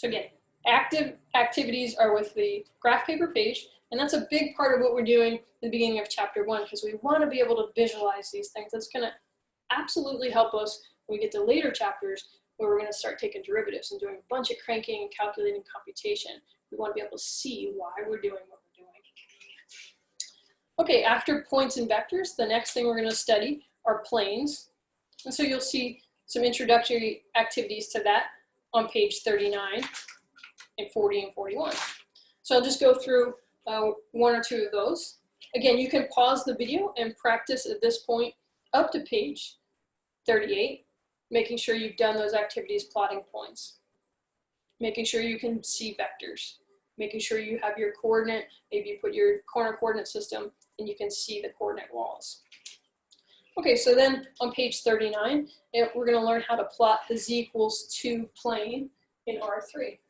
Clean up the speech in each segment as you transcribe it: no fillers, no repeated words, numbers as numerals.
So again, active activities are with the graph paper page, and that's a big part of what we're doing in the beginning of chapter 1, because we want to be able to visualize these things. That's going to absolutely help us when we get to later chapters where we're going to start taking derivatives and doing a bunch of cranking and calculating computation. We want to be able to see why we're doing what we're doing. Okay, after points and vectors, the next thing we're going to study are planes. And so you'll see some introductory activities to that on page 39 and 40 and 41. So I'll just go through one or two of those. Again, you can pause the video and practice at this point up to page 38, making sure you've done those activities plotting points, making sure you can see vectors, making sure you have your coordinate, maybe you put your corner coordinate system and you can see the coordinate walls. Okay, so then on page 39, we're going to learn how to plot the z=2 plane in R3.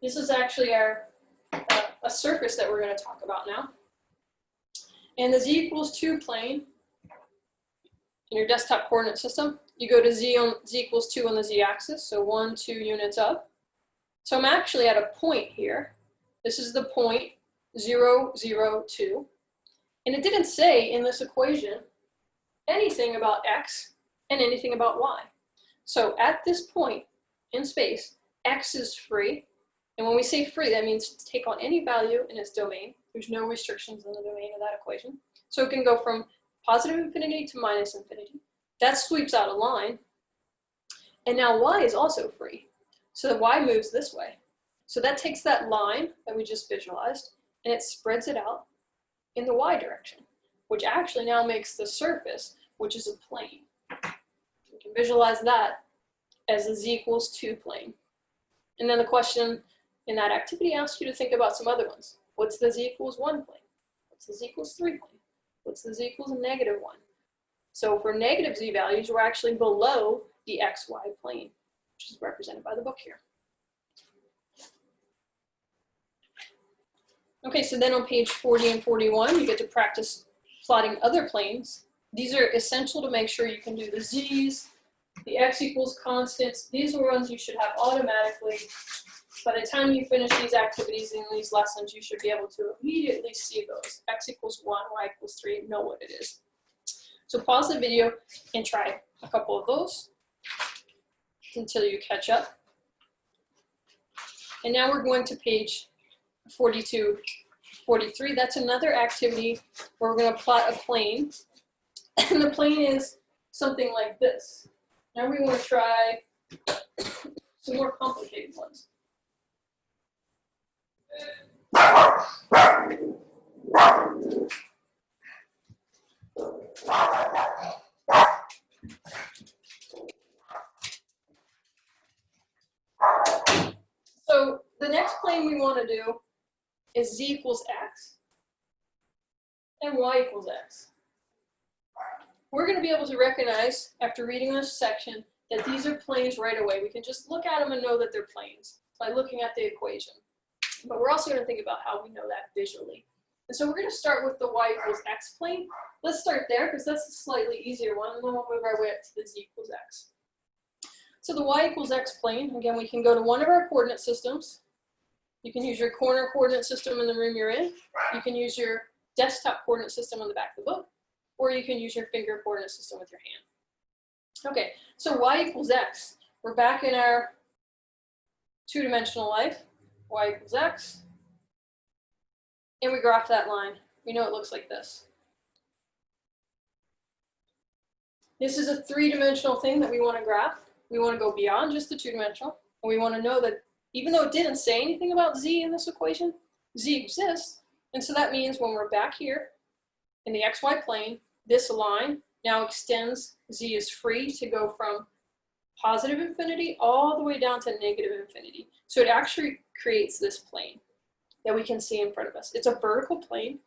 This is actually our a surface that we're going to talk about now. And the z=2 plane in your desktop coordinate system, you go to z=2 on the z-axis, so 1, 2 units up. So I'm actually at a point here. This is the point 0, 0, 2. And it didn't say in this equation anything about x and anything about y. So at this point in space, x is free. And when we say free, that means take on any value in its domain. There's no restrictions in the domain of that equation. So it can go from positive infinity to minus infinity. That sweeps out a line. And now y is also free. So the y moves this way. So that takes that line that we just visualized and it spreads it out in the y direction, which actually now makes the surface, which is a plane. We can visualize that as a z=2 plane. And then the question in that activity asks you to think about some other ones. What's the z=1 plane? What's the z=3 plane? What's the z=-1? So for negative z values, we're actually below the xy plane, which is represented by the book here. Okay, so then on page 40 and 41, you get to practice plotting other planes. These are essential to make sure you can do the z's, the x=constants. These are ones you should have automatically. By the time you finish these activities in these lessons, you should be able to immediately see those. X=1, y=3, know what it is. So pause the video and try a couple of those until you catch up. And now we're going to page 42, 43. That's another activity where we're going to plot a plane. And the plane is something like this. Now we want to try some more complicated ones. So the next plane we want to do is z=x and y=x. We're going to be able to recognize, after reading this section, that these are planes right away. We can just look at them and know that they're planes by looking at the equation. But we're also going to think about how we know that visually. And so we're going to start with the y=x plane. Let's start there because that's a slightly easier one, and then we'll move our way up to the z=x. So the y=x plane, again, we can go to one of our coordinate systems. You can use your corner coordinate system in the room you're in. You can use your desktop coordinate system on the back of the book, or you can use your finger coordinate system with your hand. Okay, so y=x. We're back in our two-dimensional life. Y=x. And we graph that line. We know it looks like this. This is a three-dimensional thing that we want to graph. We want to go beyond just the two-dimensional. And we want to know that even though it didn't say anything about z in this equation, z exists. And so that means when we're back here in the xy plane, this line now extends. Z is free to go from positive infinity all the way down to negative infinity. So it actually creates this plane that we can see in front of us. It's a vertical plane.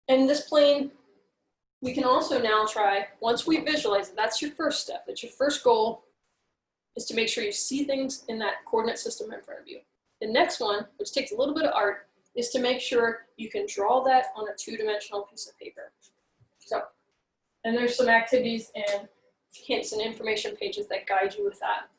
And this plane, we can also now try, once we visualize it, that's your first step, that's your first goal. is to make sure you see things in that coordinate system in front of you. The next one, which takes a little bit of art, is to make sure you can draw that on a two-dimensional piece of paper. So, and there's some activities and hints and information pages that guide you with that.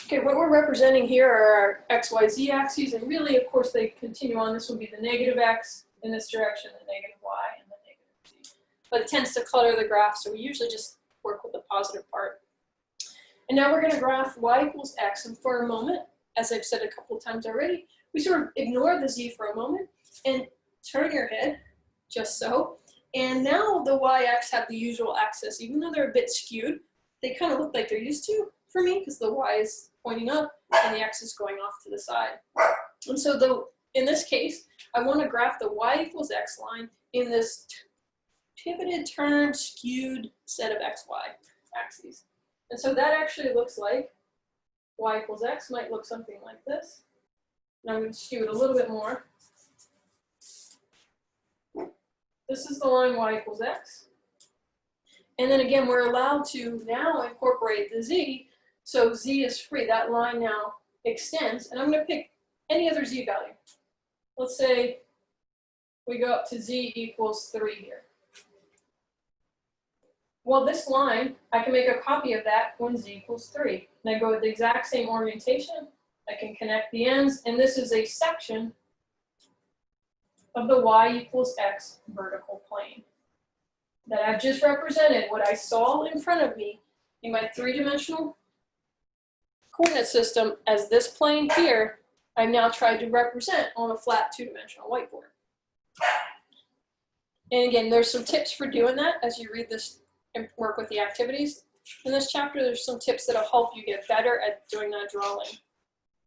Okay, what we're representing here are our X, Y, Z axes, and really, of course, they continue on. This will be the negative X in this direction, the negative Y, and the negative Z. But it tends to clutter the graph, so we usually just work with the positive part. And now we're going to graph Y equals X, and for a moment, as I've said a couple of times already, we sort of ignore the Z for a moment and turn your head, just so. And now the Y-X have the usual axis, even though they're a bit skewed, they kind of look like they're used to for me, because the Y is pointing up and the X is going off to the side. And so in this case, I want to graph the Y equals X line in this pivoted, turned, skewed set of XY axes. And so that actually looks like Y equals X might look something like this. And I'm going to skew it a little bit more. This is the line Y equals X. And then again, we're allowed to now incorporate the Z. So Z is free. That line now extends. And I'm going to pick any other Z value. Let's say we go up to Z equals 3 here. Well, this line, I can make a copy of that when Z equals 3. And I go with the exact same orientation. I can connect the ends. And this is a section of the Y equals X vertical plane that I've just represented what I saw in front of me in my three-dimensional coordinate system as this plane here. I've now tried to represent on a flat two-dimensional whiteboard. And again, there's some tips for doing that as you read this and work with the activities. In this chapter, there's some tips that'll help you get better at doing that drawing.